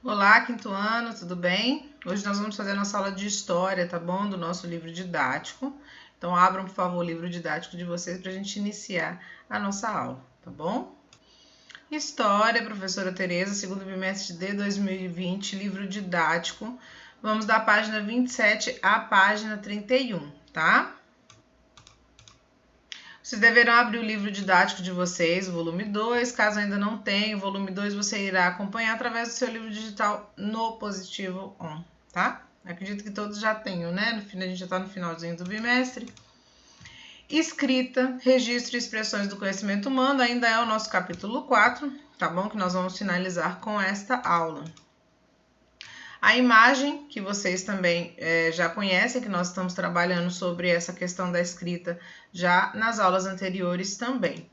Olá, quinto ano, tudo bem? Hoje nós vamos fazer a nossa aula de história, tá bom? Do nosso livro didático. Então, abram, por favor, o livro didático de vocês para a gente iniciar a nossa aula, tá bom? História, professora Tereza, segundo bimestre de 2020, livro didático. Vamos da página 27 à página 31, tá? Vocês deverão abrir o livro didático de vocês, o volume 2. Caso ainda não tenha, o volume 2 você irá acompanhar através do seu livro digital no Positivo On, tá? Acredito que todos já tenham, né? A gente já está no finalzinho do bimestre. Escrita, registro e expressões do conhecimento humano ainda é o nosso capítulo 4, tá bom? Que nós vamos finalizar com esta aula. A imagem, que vocês também já conhecem, que nós estamos trabalhando sobre essa questão da escrita já nas aulas anteriores também.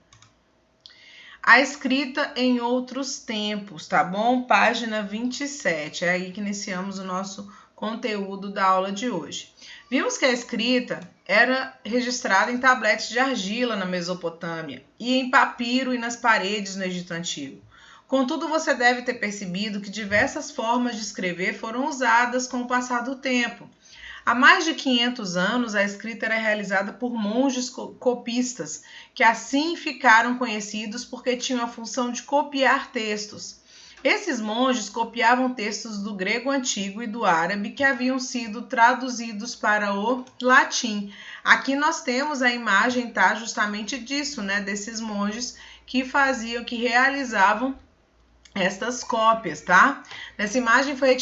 A escrita em outros tempos, tá bom? Página 27, é aí que iniciamos o nosso conteúdo da aula de hoje. Vimos que a escrita era registrada em tabletes de argila na Mesopotâmia e em papiro e nas paredes no Egito Antigo. Contudo, você deve ter percebido que diversas formas de escrever foram usadas com o passar do tempo. Há mais de 500 anos, a escrita era realizada por monges copistas, que assim ficaram conhecidos porque tinham a função de copiar textos. Esses monges copiavam textos do grego antigo e do árabe que haviam sido traduzidos para o latim. Aqui nós temos a imagem, tá, justamente disso, né, desses monges que realizavam estas cópias, tá? Nessa imagem foi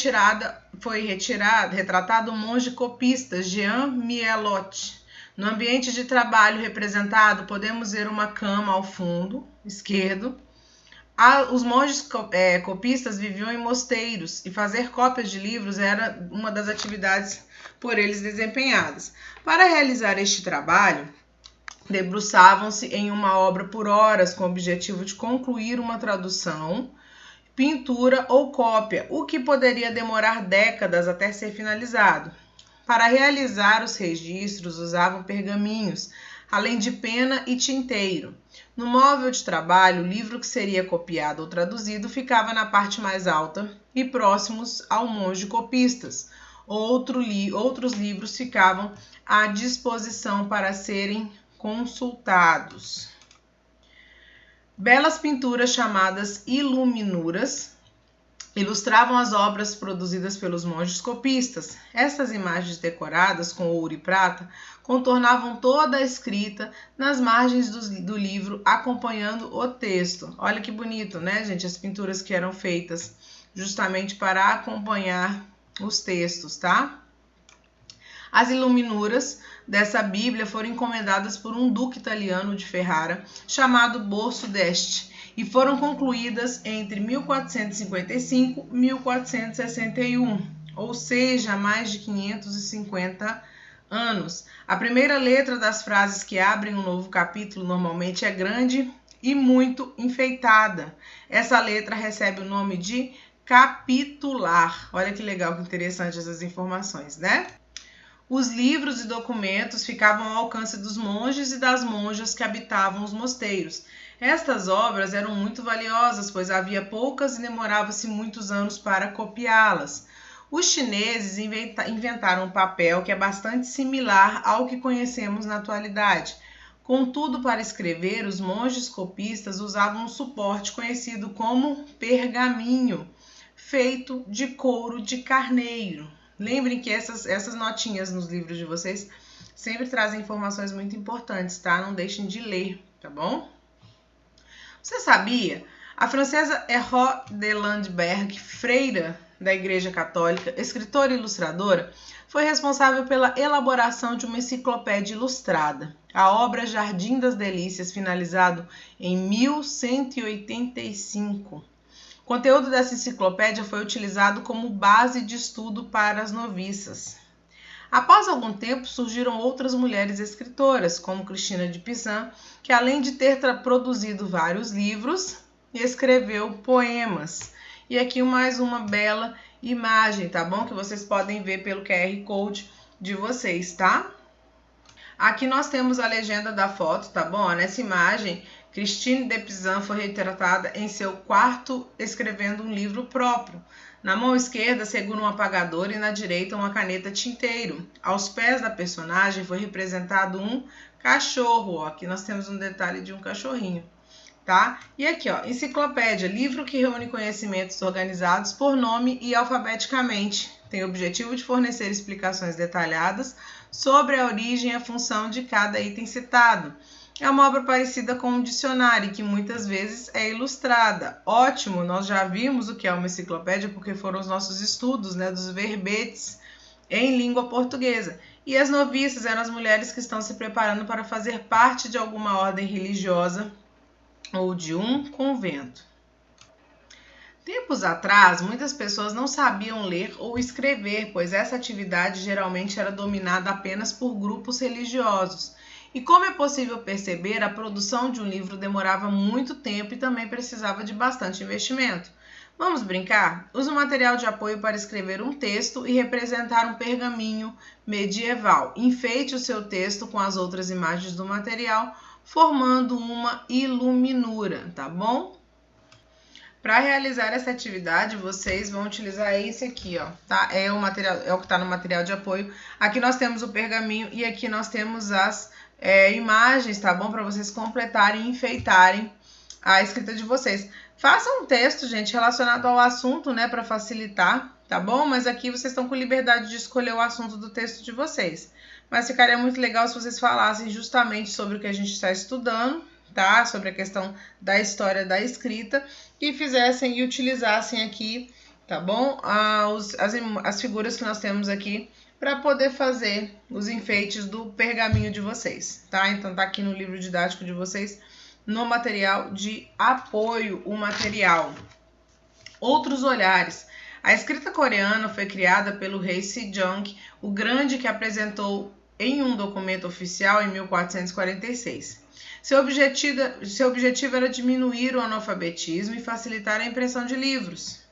retratado um monge copista, Jean Mielotti. No ambiente de trabalho representado, podemos ver uma cama ao fundo esquerdo. Os monges copistas viviam em mosteiros e fazer cópias de livros era uma das atividades por eles desempenhadas. Para realizar este trabalho, debruçavam-se em uma obra por horas com o objetivo de concluir uma tradução, pintura ou cópia, o que poderia demorar décadas até ser finalizado. Para realizar os registros, usavam pergaminhos, além de pena e tinteiro. No móvel de trabalho, o livro que seria copiado ou traduzido ficava na parte mais alta e próximos ao monge copistas. Outros livros ficavam à disposição para serem consultados. Belas pinturas chamadas iluminuras ilustravam as obras produzidas pelos monges copistas. Estas imagens decoradas com ouro e prata contornavam toda a escrita nas margens do livro, acompanhando o texto. Olha que bonito, né, gente? As pinturas que eram feitas justamente para acompanhar os textos, tá? As iluminuras dessa Bíblia foram encomendadas por um duque italiano de Ferrara chamado Borso d'Este e foram concluídas entre 1455 e 1461, ou seja, há mais de 550 anos. A primeira letra das frases que abrem um novo capítulo normalmente é grande e muito enfeitada. Essa letra recebe o nome de capitular. Olha que legal, que interessante essas informações, né? Os livros e documentos ficavam ao alcance dos monges e das monjas que habitavam os mosteiros. Estas obras eram muito valiosas, pois havia poucas e demorava-se muitos anos para copiá-las. Os chineses inventaram um papel que é bastante similar ao que conhecemos na atualidade. Contudo, para escrever, os monges copistas usavam um suporte conhecido como pergaminho, feito de couro de carneiro. Lembrem que essas notinhas nos livros de vocês sempre trazem informações muito importantes, tá? Não deixem de ler, tá bom? Você sabia? A francesa Erro de Landberg, freira da Igreja Católica, escritora e ilustradora, foi responsável pela elaboração de uma enciclopédia ilustrada, a obra Jardim das Delícias, finalizado em 1185. O conteúdo dessa enciclopédia foi utilizado como base de estudo para as noviças. Após algum tempo, surgiram outras mulheres escritoras, como Cristina de Pizan, que além de ter produzido vários livros, escreveu poemas. E aqui mais uma bela imagem, tá bom? Que vocês podem ver pelo QR Code de vocês, tá? Aqui nós temos a legenda da foto, tá bom? Nessa imagem, Christine de Pizan foi retratada em seu quarto escrevendo um livro próprio. Na mão esquerda segura um apagador e na direita uma caneta tinteiro. Aos pés da personagem foi representado um cachorro. Aqui nós temos um detalhe de um cachorrinho, tá? E aqui, ó, enciclopédia, livro que reúne conhecimentos organizados por nome e alfabeticamente. Tem o objetivo de fornecer explicações detalhadas sobre a origem e a função de cada item citado. É uma obra parecida com um dicionário, que muitas vezes é ilustrada. Ótimo, nós já vimos o que é uma enciclopédia, porque foram os nossos estudos, né, dos verbetes em língua portuguesa. E as noviças eram as mulheres que estão se preparando para fazer parte de alguma ordem religiosa ou de um convento. Tempos atrás, muitas pessoas não sabiam ler ou escrever, pois essa atividade geralmente era dominada apenas por grupos religiosos. E como é possível perceber, a produção de um livro demorava muito tempo e também precisava de bastante investimento. Vamos brincar? Use um material de apoio para escrever um texto e representar um pergaminho medieval. Enfeite o seu texto com as outras imagens do material, formando uma iluminura, tá bom? Para realizar essa atividade, vocês vão utilizar esse aqui, ó, tá? É o material, é o que está no material de apoio. Aqui nós temos o pergaminho e aqui nós temos as imagens, tá bom? Para vocês completarem e enfeitarem a escrita de vocês. Façam um texto, gente, relacionado ao assunto, né, para facilitar, tá bom? Mas aqui vocês estão com liberdade de escolher o assunto do texto de vocês. Mas ficaria muito legal se vocês falassem justamente sobre o que a gente está estudando, tá? Sobre a questão da história da escrita e fizessem e utilizassem aqui, tá bom? As figuras que nós temos aqui para poder fazer os enfeites do pergaminho de vocês, tá? Então tá aqui no livro didático de vocês, no material de apoio, o material. Outros olhares. A escrita coreana foi criada pelo rei Sejong, o Grande, que apresentou em um documento oficial em 1446. Seu objetivo era diminuir o analfabetismo e facilitar a impressão de livros.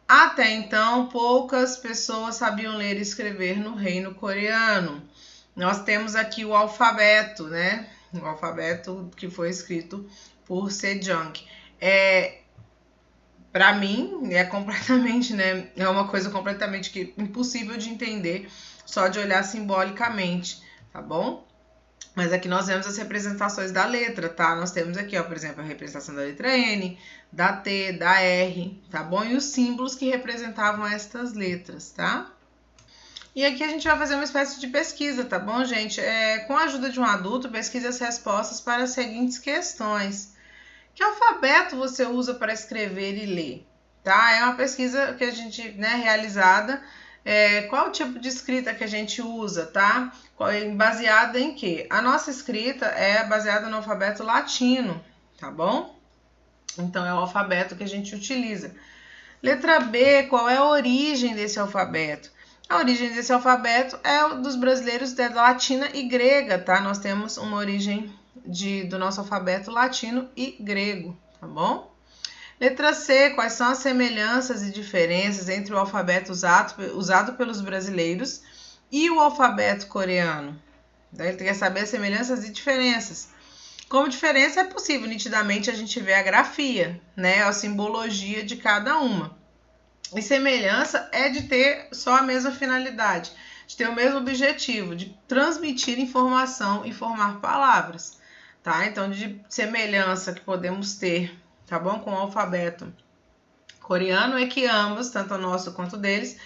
Até então, poucas pessoas sabiam ler e escrever no reino coreano. Nós temos aqui o alfabeto, né? O alfabeto que foi escrito por Sejong. Para mim, é completamente, né? É uma coisa completamente impossível de entender só de olhar simbolicamente, tá bom? Mas aqui nós vemos as representações da letra, tá? Nós temos aqui, ó, por exemplo, a representação da letra N, da T, da R, tá bom? E os símbolos que representavam estas letras, tá? E aqui a gente vai fazer uma espécie de pesquisa, tá bom, gente? Com a ajuda de um adulto, pesquise as respostas para as seguintes questões. Que alfabeto você usa para escrever e ler? Tá? É uma pesquisa que a gente, né, realizada. Qual o tipo de escrita que a gente usa, tá? Baseada em quê? A nossa escrita é baseada no alfabeto latino, tá bom? Então, é o alfabeto que a gente utiliza. Letra B, qual é a origem desse alfabeto? A origem desse alfabeto é dos brasileiros da latina e grega, tá? Nós temos uma origem do nosso alfabeto latino e grego, tá bom? Letra C, quais são as semelhanças e diferenças entre o alfabeto usado pelos brasileiros e o alfabeto coreano? Ele quer saber as semelhanças e diferenças. Como diferença é possível, nitidamente, a gente ver a grafia, né? A simbologia de cada uma. E semelhança é de ter só a mesma finalidade, de ter o mesmo objetivo, de transmitir informação e formar palavras, tá? Então, de semelhança que podemos ter, tá bom? Com o alfabeto coreano é que ambos, tanto o nosso quanto o deles,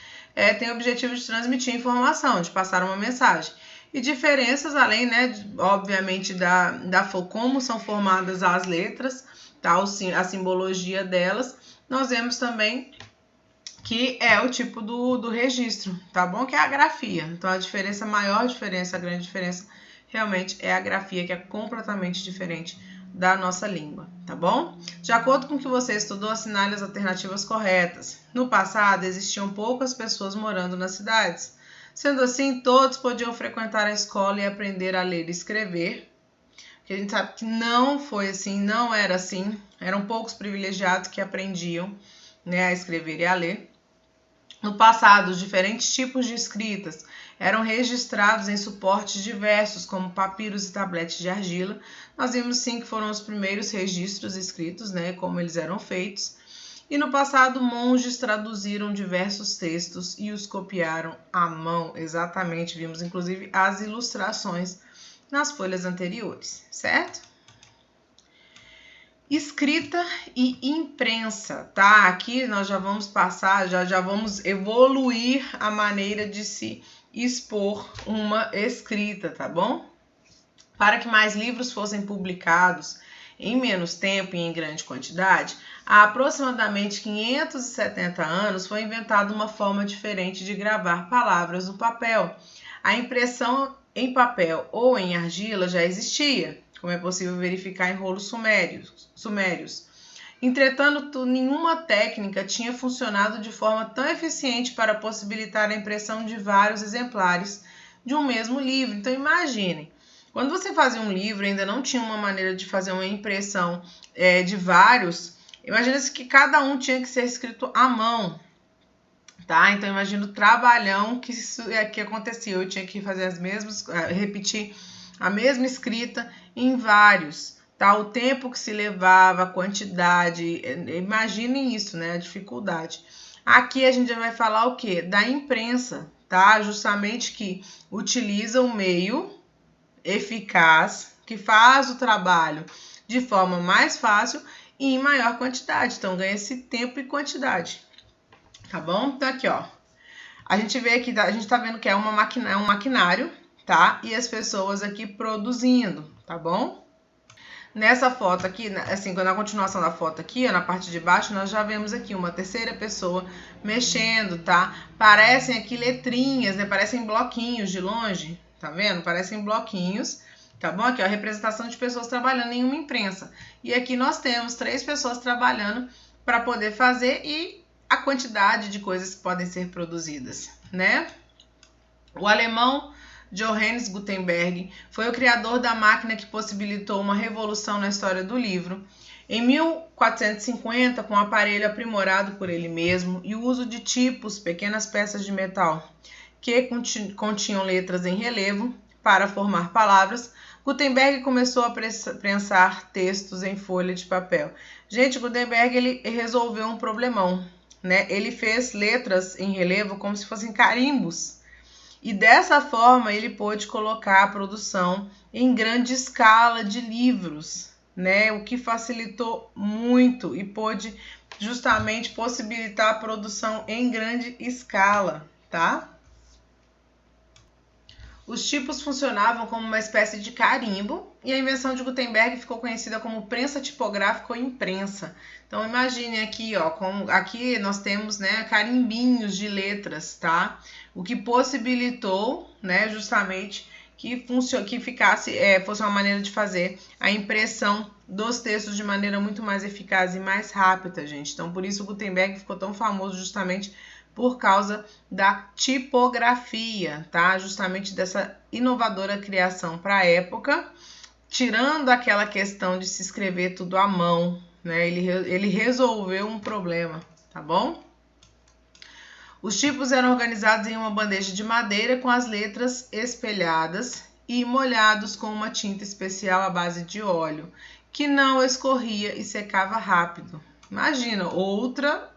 têm o objetivo de transmitir informação, de passar uma mensagem. E diferenças, além, né, obviamente, como são formadas as letras, tá? A simbologia delas, nós vemos também que é o tipo do registro, tá bom? Que é a grafia. Então, a maior diferença, a grande diferença, realmente é a grafia, que é completamente diferente da nossa língua, tá bom? De acordo com o que você estudou, assinale as alternativas corretas. No passado, existiam poucas pessoas morando nas cidades. Sendo assim, todos podiam frequentar a escola e aprender a ler e escrever. Porque a gente sabe que não foi assim, não era assim. Eram poucos privilegiados que aprendiam, né, a escrever e a ler. No passado, os diferentes tipos de escritas eram registrados em suportes diversos, como papiros e tabletes de argila. Nós vimos sim que foram os primeiros registros escritos, né, como eles eram feitos. E no passado, monges traduziram diversos textos e os copiaram à mão, exatamente. Vimos inclusive as ilustrações nas folhas anteriores, certo? Escrita e imprensa, tá? Aqui nós já vamos passar, já vamos evoluir a maneira de se expor uma escrita, tá bom? Para que mais livros fossem publicados em menos tempo e em grande quantidade, há aproximadamente 570 anos foi inventada uma forma diferente de gravar palavras no papel. A impressão em papel ou em argila já existia, como é possível verificar em rolos sumérios. Entretanto, nenhuma técnica tinha funcionado de forma tão eficiente para possibilitar a impressão de vários exemplares de um mesmo livro. Então, imaginem, quando você fazia um livro, ainda não tinha uma maneira de fazer uma impressão de vários, imagina-se que cada um tinha que ser escrito à mão, tá? Então, imagina o trabalhão que acontecia. Eu tinha que fazer repetir a mesma escrita em vários, tá? O tempo que se levava, a quantidade, imaginem isso, né? A dificuldade. Aqui a gente já vai falar o quê? Da imprensa, tá? Justamente que utiliza o meio eficaz, que faz o trabalho de forma mais fácil e em maior quantidade. Então, ganha-se tempo e quantidade, tá bom? Então, aqui, ó, a gente vê aqui, a gente tá vendo que é um maquinário, tá? E as pessoas aqui produzindo, tá bom? Nessa foto aqui, assim, na continuação da foto aqui, ó, na parte de baixo, nós já vemos aqui uma terceira pessoa mexendo, tá? Parecem aqui letrinhas, né? Parecem bloquinhos de longe, tá vendo? Parecem bloquinhos, tá bom? Aqui, ó, a representação de pessoas trabalhando em uma imprensa. E aqui nós temos 3 pessoas trabalhando para poder fazer e a quantidade de coisas que podem ser produzidas, né? O alemão Johannes Gutenberg foi o criador da máquina que possibilitou uma revolução na história do livro. Em 1450, com um aparelho aprimorado por ele mesmo e o uso de tipos, pequenas peças de metal que continham letras em relevo para formar palavras, Gutenberg começou a prensar textos em folha de papel. Gente, Gutenberg ele resolveu um problemão, né? Ele fez letras em relevo como se fossem carimbos. E dessa forma ele pôde colocar a produção em grande escala de livros, né? O que facilitou muito e pôde justamente possibilitar a produção em grande escala, tá? Os tipos funcionavam como uma espécie de carimbo e a invenção de Gutenberg ficou conhecida como prensa tipográfica ou imprensa. Então imagine aqui, ó, aqui nós temos, né, carimbinhos de letras, tá? O que possibilitou, né, justamente que fosse uma maneira de fazer a impressão dos textos de maneira muito mais eficaz e mais rápida, gente. Então por isso o Gutenberg ficou tão famoso justamente por causa da tipografia, tá? Justamente dessa inovadora criação para a época, tirando aquela questão de se escrever tudo à mão, né? Ele resolveu um problema, tá bom? Os tipos eram organizados em uma bandeja de madeira com as letras espelhadas e molhados com uma tinta especial à base de óleo, que não escorria e secava rápido. Imagina, outra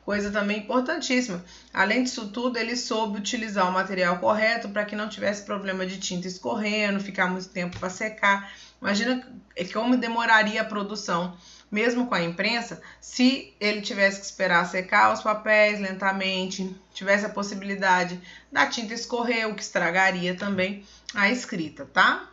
coisa também importantíssima. Além disso tudo, ele soube utilizar o material correto para que não tivesse problema de tinta escorrendo, ficar muito tempo para secar. Imagina como demoraria a produção, mesmo com a imprensa, se ele tivesse que esperar secar os papéis lentamente, tivesse a possibilidade da tinta escorrer, o que estragaria também a escrita, tá?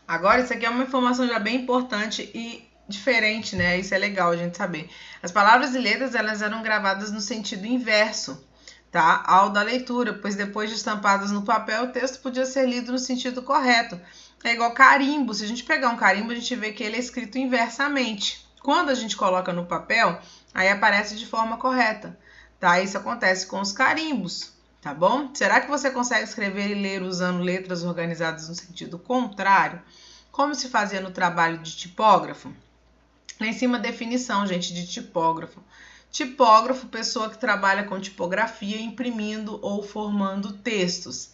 Agora, isso aqui é uma informação já bem importante e diferente, né? Isso é legal a gente saber. As palavras e letras, elas eram gravadas no sentido inverso, tá? Ao da leitura, pois depois de estampadas no papel, o texto podia ser lido no sentido correto. É igual carimbo. Se a gente pegar um carimbo, a gente vê que ele é escrito inversamente. Quando a gente coloca no papel, aí aparece de forma correta, tá? Isso acontece com os carimbos, tá bom? Será que você consegue escrever e ler usando letras organizadas no sentido contrário? Como se fazia no trabalho de tipógrafo? Lá em cima, definição, gente, de tipógrafo. Tipógrafo, pessoa que trabalha com tipografia, imprimindo ou formando textos.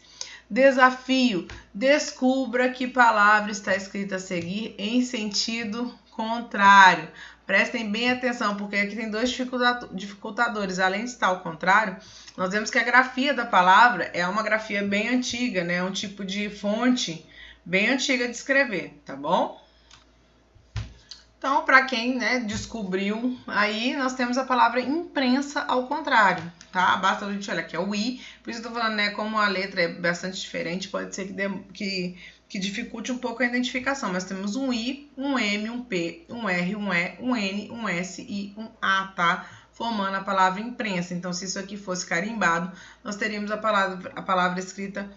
Desafio, descubra que palavra está escrita a seguir em sentido contrário. Prestem bem atenção, porque aqui tem dois dificultadores. Além de estar ao contrário, nós vemos que a grafia da palavra é uma grafia bem antiga, né? Um tipo de fonte bem antiga de escrever, tá bom? Então, para quem, né, descobriu, aí nós temos a palavra imprensa ao contrário, tá? Basta a gente olhar aqui, é o I, por isso eu tô falando, né, como a letra é bastante diferente, pode ser que dificulte um pouco a identificação, mas temos um I, um M, um P, um R, um E, um N, um S e um A, tá? Formando a palavra imprensa. Então, se isso aqui fosse carimbado, nós teríamos a palavra escrita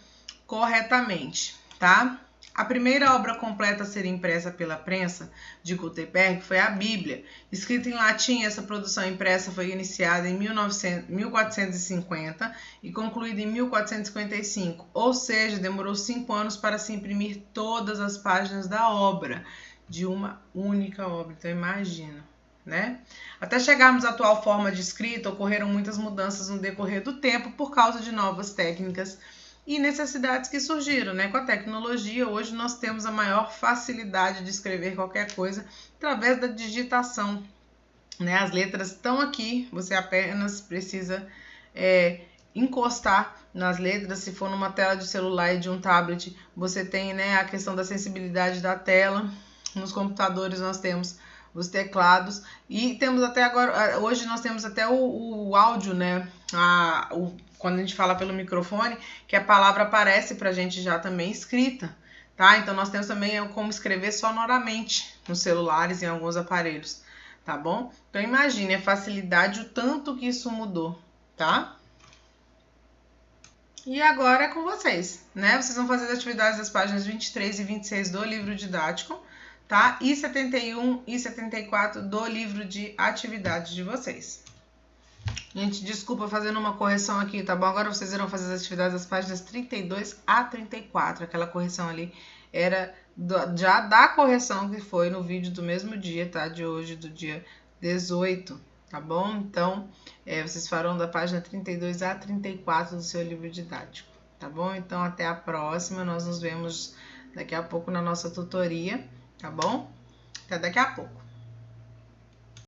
corretamente, tá? A primeira obra completa a ser impressa pela prensa de Gutenberg foi a Bíblia. Escrita em latim, essa produção impressa foi iniciada em 1450 e concluída em 1455, ou seja, demorou 5 anos para se imprimir todas as páginas da obra, de uma única obra. Então, imagina, né? Até chegarmos à atual forma de escrita, ocorreram muitas mudanças no decorrer do tempo por causa de novas técnicas e necessidades que surgiram, né? Com a tecnologia, hoje nós temos a maior facilidade de escrever qualquer coisa através da digitação, né? As letras estão aqui, você apenas precisa encostar nas letras. Se for numa tela de celular e de um tablet, você tem, né, a questão da sensibilidade da tela. Nos computadores nós temos os teclados e temos até agora, hoje nós temos até o áudio, né? Quando a gente fala pelo microfone, que a palavra aparece pra gente já também escrita, tá? Então, nós temos também como escrever sonoramente nos celulares e em alguns aparelhos, tá bom? Então, imagine a facilidade, o tanto que isso mudou, tá? E agora é com vocês, né? Vocês vão fazer as atividades das páginas 23 e 26 do livro didático, tá? E 71 e 74 do livro de atividades de vocês. Gente, desculpa fazendo uma correção aqui, tá bom? Agora vocês irão fazer as atividades das páginas 32 a 34. Aquela correção ali era já da correção que foi no vídeo do mesmo dia, tá? De hoje, do dia 18, tá bom? Então, vocês farão da página 32 a 34 do seu livro didático, tá bom? Então, até a próxima. Nós nos vemos daqui a pouco na nossa tutoria, tá bom? Até daqui a pouco.